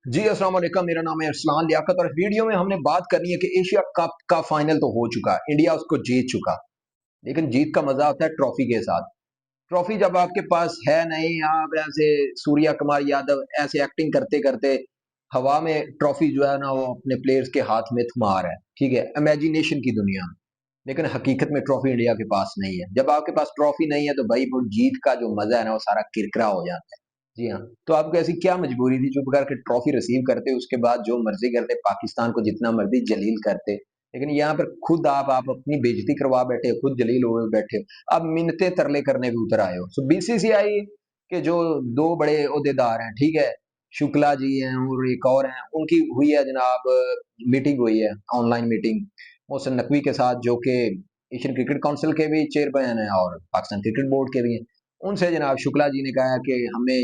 जी, अस्सलाम वालेकुम। मेरा नाम है अरसलान लियाकत और इस वीडियो में हमने बात करनी है कि एशिया कप का फाइनल तो हो चुका है, इंडिया उसको जीत चुका। लेकिन जीत का मजा आता है ट्रॉफी के साथ। ट्रॉफी जब आपके पास है नहीं, आप ऐसे सूर्या कुमार यादव ऐसे एक्टिंग करते करते हवा में ट्रॉफी जो है ना वो अपने प्लेयर्स के हाथ में थमा रहा है, ठीक है, इमेजिनेशन की दुनिया में। लेकिन हकीकत में ट्रॉफी इंडिया के पास नहीं है। जब आपके पास ट्रॉफी नहीं है तो भाई वो जीत का जो मजा है ना वो सारा किरकिरा हो जाता है। जी हाँ, तो आपको ऐसी क्या मजबूरी थी चुप करके ट्रॉफी रिसीव करते उसके बाद जो मर्जी करते, पाकिस्तान को जितना मर्जी जलील करते। लेकिन यहाँ पर खुद आप अपनी बेइज्जती करवा बैठे हो, खुद जलील हुए बैठे हो। अब मिन्नतें तरले करने भी उतर आए हो। सो बीसीसीआई के जो दो बड़े ओहदेदार हैं, ठीक है, शुक्ला जी हैं और एक और हैं, उनकी हुई है जनाब मीटिंग हुई है, ऑनलाइन मीटिंग मोहसिन नकवी के साथ, जो कि एशियन क्रिकेट काउंसिल के भी चेयरमैन हैं और पाकिस्तान क्रिकेट बोर्ड के भी हैं। उनसे जनाब शुक्ला जी ने कहा कि हमें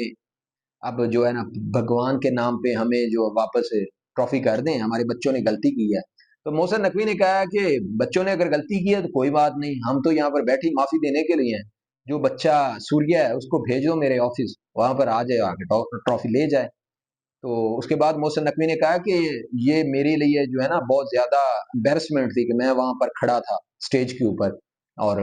अब जो है ना भगवान के नाम पे हमें जो वापस ट्रॉफी कर दें, हमारे बच्चों ने गलती की है। तो मोहसिन नकवी ने कहा कि बच्चों ने अगर गलती की है तो कोई बात नहीं, हम तो यहाँ पर बैठे ही माफी देने के लिए हैं। जो बच्चा सूर्य है उसको भेज दो मेरे ऑफिस, वहां पर आ जाए, आके ट्रॉफी ले जाए। तो उसके बाद मोहसिन नकवी ने कहा कि ये मेरे लिए जो है ना बहुत ज्यादा एम्बेरसमेंट थी कि मैं वहां पर खड़ा था स्टेज के ऊपर, और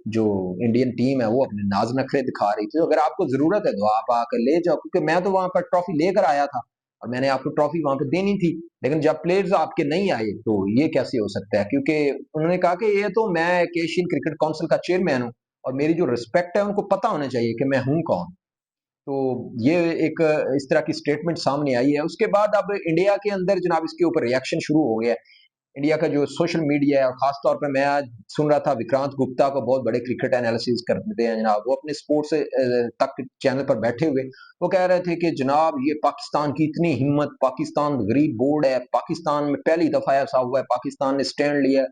जो इंडियन टीम है वो अपने नाज नखरे दिखा रही थी। तो अगर आपको जरूरत है तो आप आकर ले जाओ, क्योंकि मैं तो वहां पर ट्रॉफी लेकर आया था और मैंने आपको ट्रॉफी वहां पर देनी थी। लेकिन जब प्लेयर्स आपके नहीं आए तो ये कैसे हो सकता है, क्योंकि उन्होंने कहा कि ये तो मैं एक एशियन क्रिकेट काउंसिल का चेयरमैन हूँ और मेरी जो रिस्पेक्ट है उनको पता होना चाहिए कि मैं हूँ कौन। तो ये एक इस तरह की स्टेटमेंट सामने आई है। उसके बाद अब इंडिया के अंदर जनाब इसके ऊपर रिएक्शन शुरू हो गया है। इंडिया का जो सोशल मीडिया है, और खास तौर पे मैं आज सुन रहा था विक्रांत गुप्ता को, बहुत बड़े क्रिकेट एनालिसिस करते हैं जनाब, वो अपने स्पोर्ट्स तक चैनल पर बैठे हुए वो कह रहे थे कि जनाब ये पाकिस्तान की इतनी हिम्मत, पाकिस्तान गरीब बोर्ड है, पाकिस्तान में पहली दफा ऐसा हुआ है, पाकिस्तान ने स्टैंड लिया,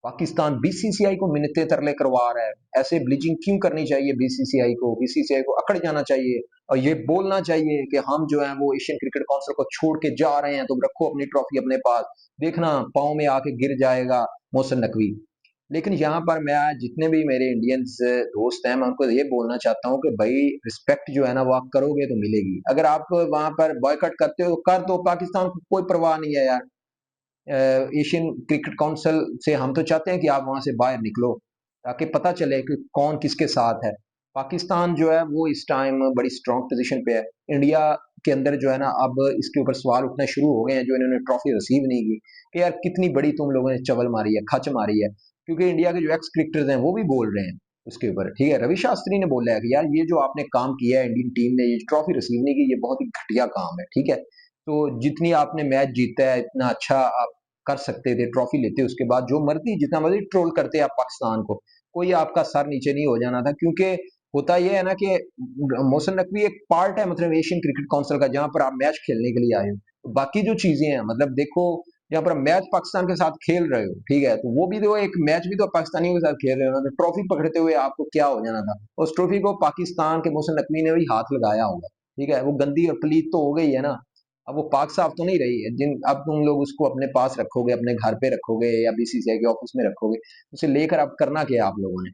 पाकिस्तान बीसीसीआई को मिन्नतें तरले करवा रहा है। ऐसे ब्लीचिंग क्यों करनी चाहिए बीसीसीआई को? बीसीसीआई को अकड़ जाना चाहिए और ये बोलना चाहिए कि हम जो है वो एशियन क्रिकेट काउंसिल को छोड़ के जा रहे हैं, तुम रखो अपनी ट्रॉफी अपने पास, देखना पाँव में आके गिर जाएगा मोहसिन नकवी। लेकिन यहाँ पर मैं आज जितने भी मेरे इंडियंस दोस्त हैं मैं उनको ये बोलना चाहता हूँ कि भाई रिस्पेक्ट जो है ना वो आप करोगे तो मिलेगी। अगर आप वहां पर बॉयकट करते हो कर दो, पाकिस्तान को कोई परवाह नहीं है यार। एशियन क्रिकेट काउंसिल से हम तो चाहते हैं कि आप वहां से बाहर निकलो, ताकि पता चले कि कौन किसके साथ है। पाकिस्तान जो है वो इस टाइम बड़ी स्ट्रांग पोजीशन पे है। इंडिया के अंदर जो है ना अब इसके ऊपर सवाल उठने शुरू हो गए हैं, जो इन्होंने ट्रॉफी रिसीव नहीं की, कि यार कितनी बड़ी तुम लोगों ने चवल मारी है, खच मारी है। क्योंकि इंडिया के जो एक्स क्रिकेटर्स हैं वो भी बोल रहे हैं उसके ऊपर, ठीक है। रवि शास्त्री ने बोला है कि यार ये जो आपने काम किया है इंडियन टीम ने, ये ट्रॉफी रिसीव नहीं की, ये बहुत ही घटिया काम है, ठीक है। तो जितनी आपने मैच जीता है इतना अच्छा आप कर सकते थे, ट्रॉफी लेते, उसके बाद जो मर्जी जितना मर्जी ट्रोल करते आप पाकिस्तान को, कोई आपका सर नीचे नहीं हो जाना था। क्योंकि होता यह है ना कि मोहसिन नकवी एक पार्ट है मतलब एशियन क्रिकेट काउंसिल का, जहां पर आप मैच खेलने के लिए आए हो। तो बाकी जो चीजें हैं मतलब देखो, जहां पर मैच पाकिस्तान के साथ खेल रहे हो, ठीक है, तो वो भी तो एक मैच भी तो पाकिस्तानियों के साथ खेल रहे हो ना, तो ट्रॉफी पकड़ते हुए आपको क्या हो जाना था? उस ट्रॉफी को पाकिस्तान के मोहसिन नकवी ने भी हाथ लगाया होगा, ठीक है। वो गंदी और पलीत तो हो गई है ना, अब वो पाक साफ तो नहीं रही है। जिन अब तुम लोग उसको अपने पास रखोगे, अपने घर पे रखोगे या बीसीसीआई के ऑफिस में रखोगे, उसे लेकर अब करना क्या है आप लोगों ने?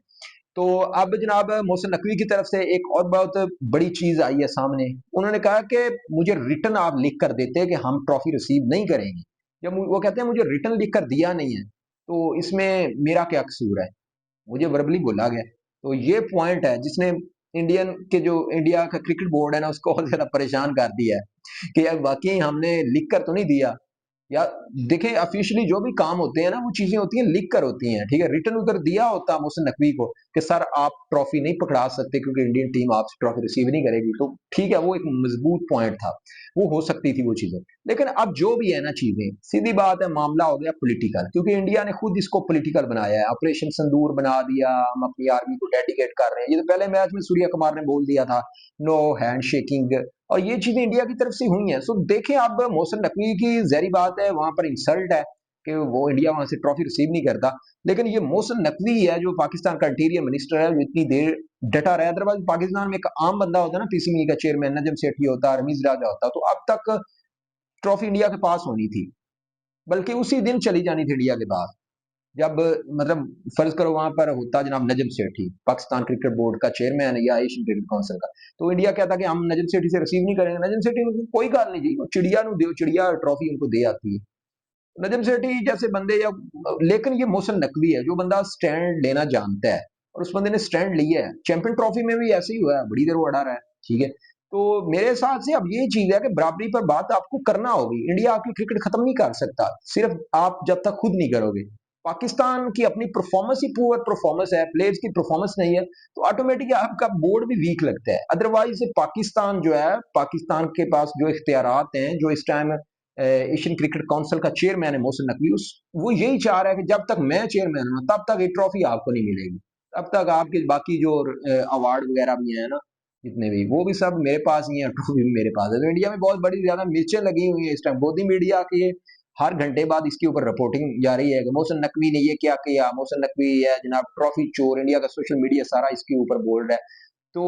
तो अब जनाब मोहसिन नकवी की तरफ से एक और बहुत बड़ी चीज आई है सामने। उन्होंने कहा कि मुझे रिटर्न आप लिख कर देते कि हम ट्रॉफी रिसीव नहीं करेंगे। जब वो कहते हैं मुझे रिटर्न लिख कर दिया नहीं है तो इसमें मेरा क्या कसूर है? मुझे वर्बली बोला गया। तो ये पॉइंट है जिसने इंडियन के जो इंडिया का क्रिकेट बोर्ड है ना उसको और ज्यादा परेशान कर दिया है कि यार वाकई हमने लिख कर तो नहीं दिया। या देखें, ऑफिशियली जो भी काम होते हैं ना वो चीजें होती हैं लिख कर होती हैं, ठीक है। रिटर्न उधर दिया होता मोहसिन नकवी को कि सर आप ट्रॉफी नहीं पकड़ा सकते क्योंकि इंडियन टीम आपसे ट्रॉफी रिसीव नहीं करेगी, तो ठीक है, वो एक मजबूत पॉइंट था, वो हो सकती थी वो चीजें। लेकिन अब जो भी है ना चीजें, सीधी बात है, मामला हो गया पॉलिटिकल, क्योंकि इंडिया ने खुद इसको पॉलिटिकल बनाया है, ऑपरेशन संदूर बना दिया, हम अपनी आर्मी को डेडिकेट कर रहे हैं। ये तो पहले मैच में सूर्य कुमार ने बोल दिया था, नो हैंड शेकिंग, और ये चीजें इंडिया की तरफ से हुई हैं। सो देखें, अब मोहसिन नकवी की जहरी बात है वहां पर इंसल्ट है कि वो इंडिया वहां से ट्रॉफी रिसीव नहीं करता। लेकिन ये मोहसिन नकवी है जो पाकिस्तान का इंटीरियर मिनिस्टर है, जो इतनी देर डटा रहा है। अदरवाइज पाकिस्तान में एक आम बंदा होता ना, पीसीबी का चेयरमैन नजम सेठी होता, रमीज राजा होता, तो अब तक ट्रॉफी इंडिया के पास होनी थी, बल्कि उसी दिन चली जानी थी इंडिया के पास। जब मतलब फर्ज करो वहां पर होता जनाब नजम सेठी, पाकिस्तान क्रिकेट बोर्ड का चेयरमैन या एशियन क्रिकेट काउंसिल का, तो इंडिया क्या था कि हम नजम सेठी से रिसीव नहीं करेंगे। नजम सेठी ने कोई गल नहीं जी, वो चिड़िया नु दियो, चिड़िया ट्रॉफी उनको दे आती है। नजम सेठी जैसे बंदे या, लेकिन ये मोहसिन नकवी है जो बंदा स्टैंड लेना जानता है, और उस बंदे ने स्टैंड लिया है। चैंपियन ट्रॉफी में भी ऐसे ही हुआ है, बड़ी देर वो अड़ा रहा है, ठीक है। तो मेरे हिसाब से अब ये चीज है कि बराबरी पर बात आपको करना होगी। इंडिया आपकी क्रिकेट खत्म नहीं कर सकता सिर्फ आप जब तक खुद नहीं करोगे। पाकिस्तान की अपनी परफॉर्मेंस ही पुअर परफॉर्मेंस है, प्लेयर्स की परफॉर्मेंस नहीं है, तो ऑटोमेटिकली आपका बोर्ड भी वीक लगता है। अदरवाइज पाकिस्तान जो है, पाकिस्तान के पास जो इख्तियारात हैं, जो इस टाइम एशियन क्रिकेट काउंसिल का चेयरमैन है मोहसिन नकवी, उस वो यही चाह रहा है कि जब तक मैं चेयरमैन हूं तब तक ये ट्रॉफी आपको नहीं मिलेगी, तब तक आपके बाकी जो अवार्ड वगैरह भी हैं ना, जितने भी, वो भी सब मेरे पास ही है, ट्रॉफी भी मेरे पास है। तो इंडिया में बहुत बड़ी ज्यादा मिर्चें लगी हुई हैं इस टाइम। मोदी मीडिया की हर घंटे बाद इसके ऊपर रिपोर्टिंग जा रही है कि मोहसिन नकवी ने ये क्या किया, मोहसिन नकवी है जनाब ट्रॉफी चोर। इंडिया का सोशल मीडिया सारा इसके ऊपर बोल रहा है। तो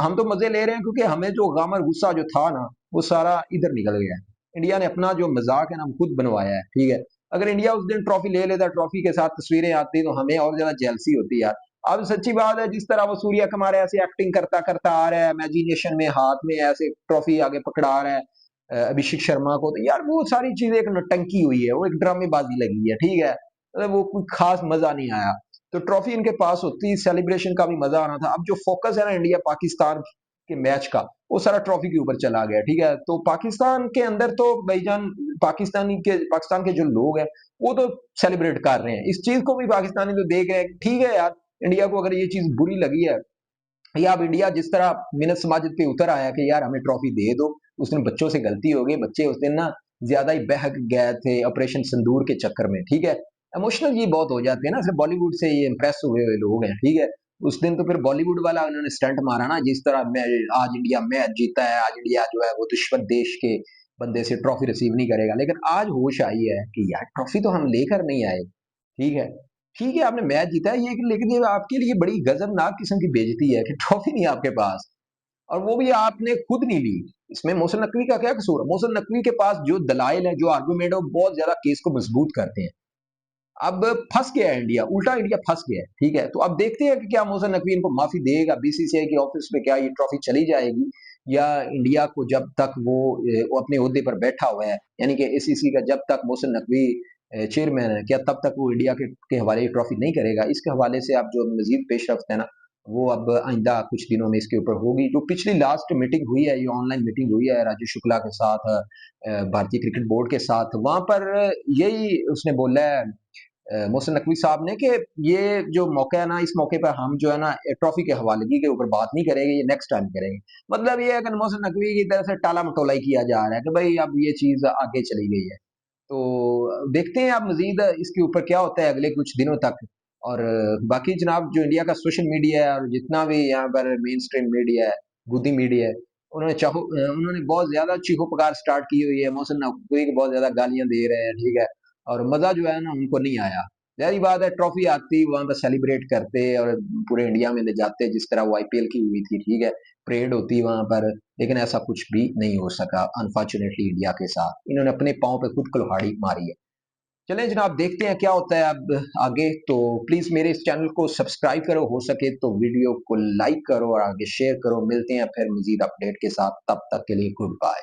हम तो मजे ले रहे हैं क्योंकि हमें जो गम और गुस्सा जो था ना, वो सारा इधर निकल गया है। इंडिया ने अपना जो मजाक है ना खुद बनवाया है, ठीक है। अगर इंडिया उस दिन ट्रॉफी ले लेता, ट्रॉफी के साथ तस्वीरें आती, तो हमें और ज्यादा जेलसी होती यार। अब सच्ची बात है, जिस तरह वो सूर्या कुमार ऐसे एक्टिंग करता करता आ रहा है, इमेजिनेशन में हाथ में ऐसे ट्रॉफी आगे पकड़ा रहा है अभिषेक शर्मा को, तो यार वो सारी चीजें एक नौटंकी हुई है, वो एक ड्रामेबाजी लगी है, ठीक है। मतलब वो कोई खास मजा नहीं आया। तो ट्रॉफी इनके पास होती, सेलिब्रेशन का भी मजा आना था। अब जो फोकस है ना इंडिया पाकिस्तान के मैच का, वो सारा ट्रॉफी के ऊपर चला गया, ठीक है। तो पाकिस्तान के अंदर तो भाईजान, पाकिस्तान के जो लोग हैं वो तो सेलिब्रेट कर रहे हैं इस चीज को भी, पाकिस्तानी तो देख रहे हैं, ठीक है यार। इंडिया को अगर ये चीज बुरी लगी है, या अब इंडिया जिस तरह मिनत समाजत पे उतर आया कि यार हमें ट्रॉफी दे दो, उस दिन बच्चों से गलती हो गई, बच्चे उस दिन ना ज्यादा ही बहक गए थे ऑपरेशन सिंदूर के चक्कर में, ठीक है। इमोशनल ये बहुत हो जाते हैं ना, सिर्फ बॉलीवुड से ये इंप्रेस हुए हुए लोग हैं, ठीक है। उस दिन तो फिर बॉलीवुड वाला उन्होंने स्टंट मारा ना, जिस तरह मैं, आज इंडिया मैच जीता है, आज इंडिया जो है वो दुश्मन देश के बंदे से ट्रॉफी रिसीव नहीं करेगा। लेकिन आज होश आई है कि यार ट्रॉफी तो हम लेकर नहीं आए, ठीक है। ठीक है आपने मैच जीता है ये, लेकिन ये आपके लिए बड़ी गजबनाक किस्म की बेइज्जती है कि ट्रॉफी नहीं है आपके पास, और वो भी आपने खुद नहीं ली। इसमें मोहसिन नकवी का क्या कसूर है? मोहसिन नकवी के पास जो दलाइल है, जो आर्गूमेंट है, वो बहुत ज्यादा केस को मजबूत करते हैं। अब फंस गया है इंडिया, उल्टा इंडिया फंस गया है, ठीक है। तो अब देखते हैं कि क्या मोहसिन नकवी इनको माफी देगा, बीसीसीआई के ऑफिस में क्या ये ट्रॉफी चली जाएगी, या इंडिया को जब तक वो अपने ओहदे पर बैठा हुआ है, यानी कि एसीसी का जब तक मोहसिन नकवी चेयरमैन है, क्या तब तक वो इंडिया के हवाले ये ट्रॉफी नहीं करेगा? इसके हवाले से अब जो मजीद पेशरफ्त है ना, वो अब आइंदा कुछ दिनों में इसके ऊपर होगी। जो पिछली लास्ट मीटिंग हुई है, ये ऑनलाइन मीटिंग हुई है राजू शुक्ला के साथ, भारतीय क्रिकेट बोर्ड के साथ, वहां पर यही उसने बोला है मोहसिन नकवी साहब ने कि ये जो मौका है ना, इस मौके पर हम जो है ना ट्रॉफी के हवाले के ऊपर बात नहीं करेंगे, ये नेक्स्ट टाइम करेंगे। मतलब ये है कि मोहसिन नकवी की तरफ से टाला मटोला किया जा रहा है कि भाई अब ये चीज आगे चली गई है। तो देखते हैं अब मजीद इसके ऊपर क्या होता है अगले कुछ दिनों तक। और बाकी जनाब जो इंडिया का सोशल मीडिया है, और जितना भी यहाँ पर मेन स्ट्रीम मीडिया है, गोदी मीडिया है, उन्होंने बहुत ज्यादा चीखो पुकार स्टार्ट की हुई है, मोहसिन नकवी को बहुत ज्यादा गालियां दे रहे हैं, ठीक है। और मजा जो है ना उनको नहीं आया। जाहिर बात है, ट्रॉफी आती वहां पर सेलिब्रेट करते और पूरे इंडिया में ले जाते, जिस तरह वो आईपीएल की हुई थी, ठीक है। परेड होती वहां पर, लेकिन ऐसा कुछ भी नहीं हो सका अनफॉर्चुनेटली इंडिया के साथ। इन्होंने अपने पाँव पे खुद कुल्हाड़ी मारी है। चलें जनाब, देखते हैं क्या होता है अब आगे। तो प्लीज मेरे इस चैनल को सब्सक्राइब करो, हो सके तो वीडियो को लाइक करो और आगे शेयर करो। मिलते हैं फिर मजीद अपडेट के साथ, तब तक के लिए गुड बाय।